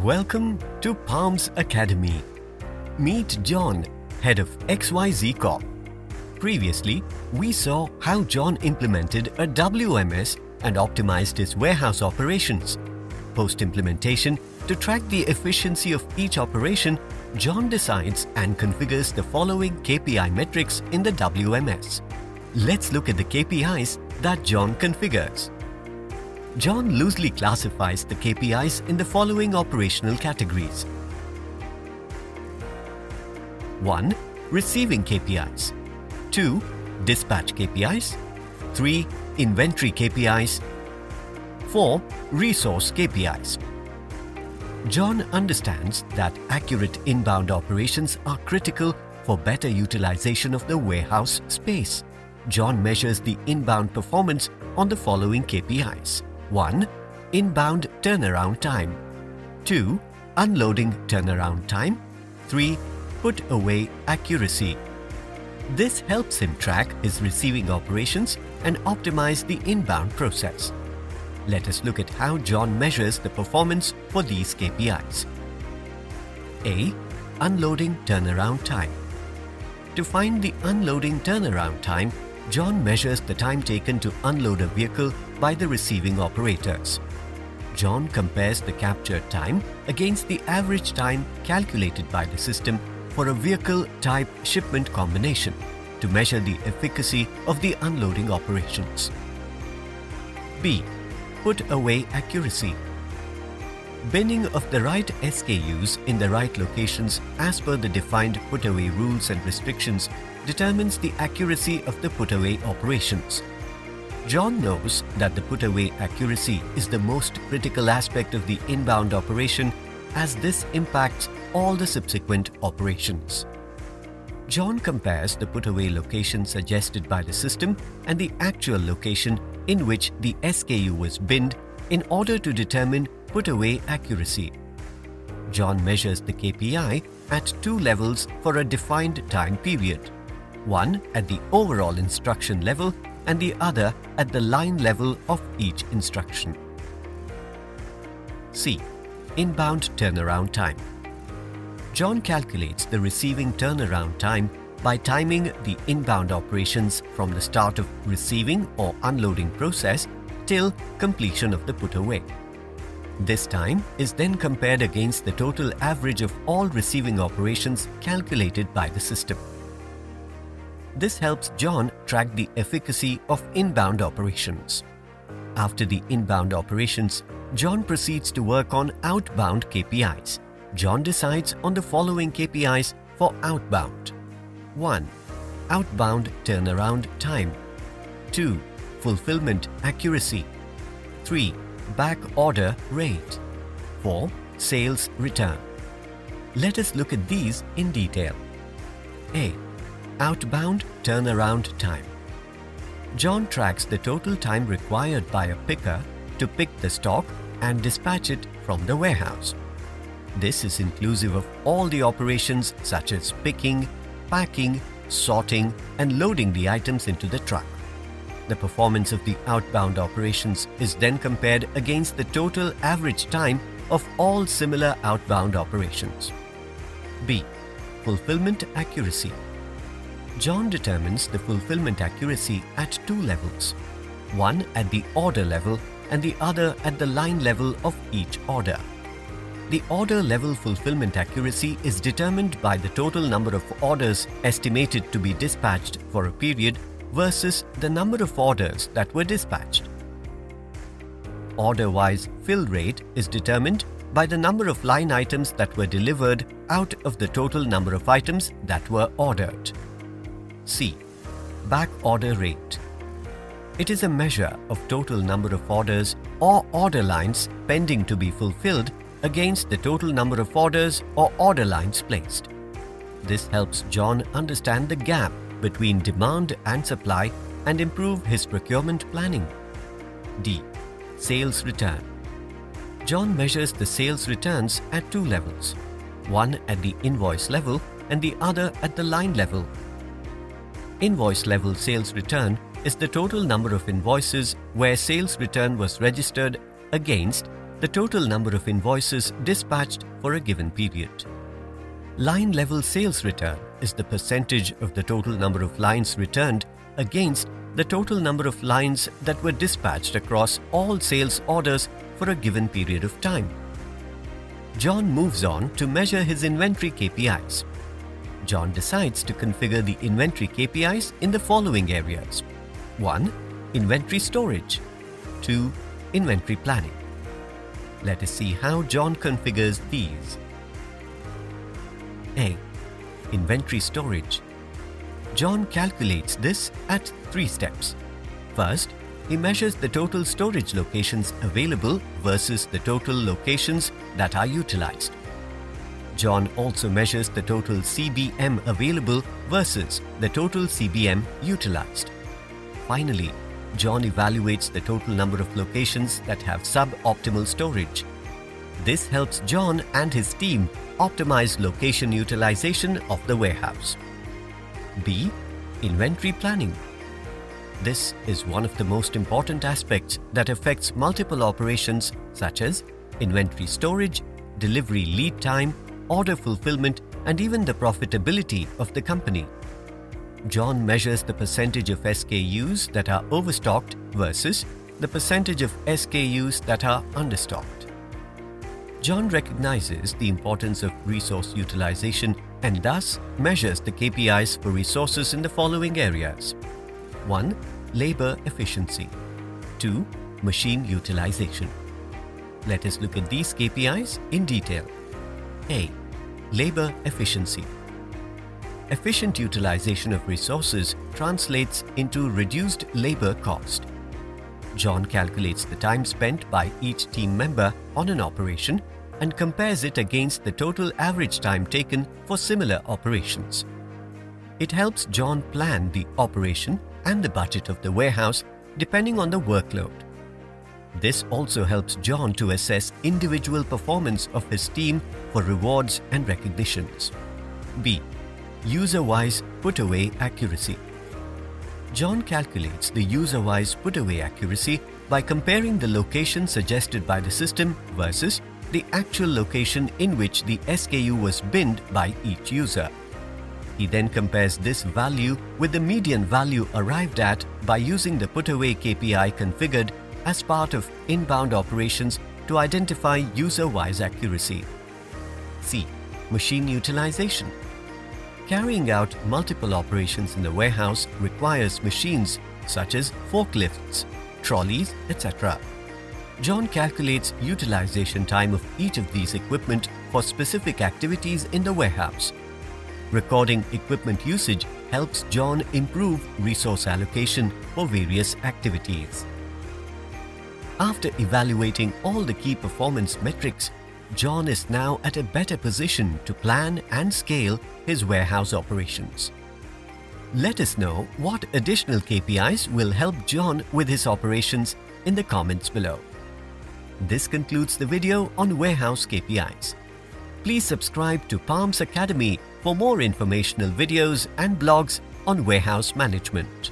Welcome to Palms Academy. Meet John, head of XYZ Corp. Previously, we saw how John implemented a WMS and optimized his warehouse operations. Post-implementation, to track the efficiency of each operation, John decides and configures the following KPI metrics in the WMS. Let's look at the KPIs that John configures. John loosely classifies the KPIs in the following operational categories. 1. Receiving KPIs. 2. Dispatch KPIs. 3. Inventory KPIs. 4. Resource KPIs. John understands that accurate inbound operations are critical for better utilization of the warehouse space. John measures the inbound performance on the following KPIs. 1. Inbound turnaround time. 2. Unloading turnaround time. 3. Put away accuracy. This helps him track his receiving operations and optimize the inbound process. Let us look at how John measures the performance for these KPIs. A. Unloading turnaround time. To find the unloading turnaround time, John measures the time taken to unload a vehicle by the receiving operators. John compares the captured time against the average time calculated by the system for a vehicle type shipment combination to measure the efficacy of the unloading operations. B. Put away accuracy. Binning of the right SKUs in the right locations as per the defined put-away rules and restrictions determines the accuracy of the put-away operations. John knows that the put-away accuracy is the most critical aspect of the inbound operation, as this impacts all the subsequent operations. John compares the put-away location suggested by the system and the actual location in which the SKU was binned in order to determine put-away accuracy. John measures the KPI at two levels for a defined time period, one at the overall instruction level and the other at the line level of each instruction. C. Inbound turnaround time. John calculates the receiving turnaround time by timing the inbound operations from the start of receiving or unloading process till completion of the put-away. This time is then compared against the total average of all receiving operations calculated by the system. This helps John track the efficacy of inbound operations. After the inbound operations, John proceeds to work on outbound KPIs. John decides on the following KPIs for outbound. 1. Outbound turnaround time. 2. Fulfillment accuracy. 3. Back order rate. 4. Sales return. Let us look at these in detail. A. Outbound turnaround time. John tracks the total time required by a picker to pick the stock and dispatch it from the warehouse. This is inclusive of all the operations such as picking, packing, sorting, and loading the items into the truck. The performance of the outbound operations is then compared against the total average time of all similar outbound operations. B. Fulfillment accuracy. John determines the fulfillment accuracy at two levels, one at the order level and the other at the line level of each order. The order level fulfillment accuracy is determined by the total number of orders estimated to be dispatched for a period versus the number of orders that were dispatched. Order-wise fill rate is determined by the number of line items that were delivered out of the total number of items that were ordered. C. Back order rate. It is a measure of total number of orders or order lines pending to be fulfilled against the total number of orders or order lines placed. This helps John understand the gap between demand and supply and improve his procurement planning. D. Sales return. John measures the sales returns at two levels, one at the invoice level and the other at the line level. Invoice level sales return is the total number of invoices where sales return was registered against the total number of invoices dispatched for a given period. Line level sales return is the percentage of the total number of lines returned against the total number of lines that were dispatched across all sales orders for a given period of time. John moves on to measure his inventory KPIs. John decides to configure the inventory KPIs in the following areas. 1. Inventory storage. 2. Inventory planning. Let us see how John configures these. A. Inventory storage. John calculates this at 3 steps. First, he measures the total storage locations available versus the total locations that are utilized. John also measures the total CBM available versus the total CBM utilized. Finally, John evaluates the total number of locations that have suboptimal storage. This helps John and his team optimize location utilization of the warehouse. B. Inventory planning. This is one of the most important aspects that affects multiple operations such as inventory storage, delivery lead time, order fulfillment, and even the profitability of the company. John measures the percentage of SKUs that are overstocked versus the percentage of SKUs that are understocked. John recognizes the importance of resource utilization and thus measures the KPIs for resources in the following areas. 1. Labor efficiency. 2. Machine utilization. Let us look at these KPIs in detail. A. Labor efficiency. Efficient utilization of resources translates into reduced labor cost. John calculates the time spent by each team member on an operation and compares it against the total average time taken for similar operations. It helps John plan the operation and the budget of the warehouse depending on the workload. This also helps John to assess individual performance of his team for rewards and recognitions. B. Userwise put-away accuracy. John calculates the Userwise put-away accuracy by comparing the location suggested by the system versus the actual location in which the SKU was binned by each user. He then compares this value with the median value arrived at by using the put-away KPI configured as part of inbound operations to identify user-wise accuracy. C. Machine utilization. Carrying out multiple operations in the warehouse requires machines such as forklifts, trolleys, etc. John calculates utilization time of each of these equipment for specific activities in the warehouse. Recording equipment usage helps John improve resource allocation for various activities. After evaluating all the key performance metrics, John is now at a better position to plan and scale his warehouse operations. Let us know what additional KPIs will help John with his operations in the comments below. This concludes the video on warehouse KPIs. Please subscribe to Palms Academy for more informational videos and blogs on warehouse management.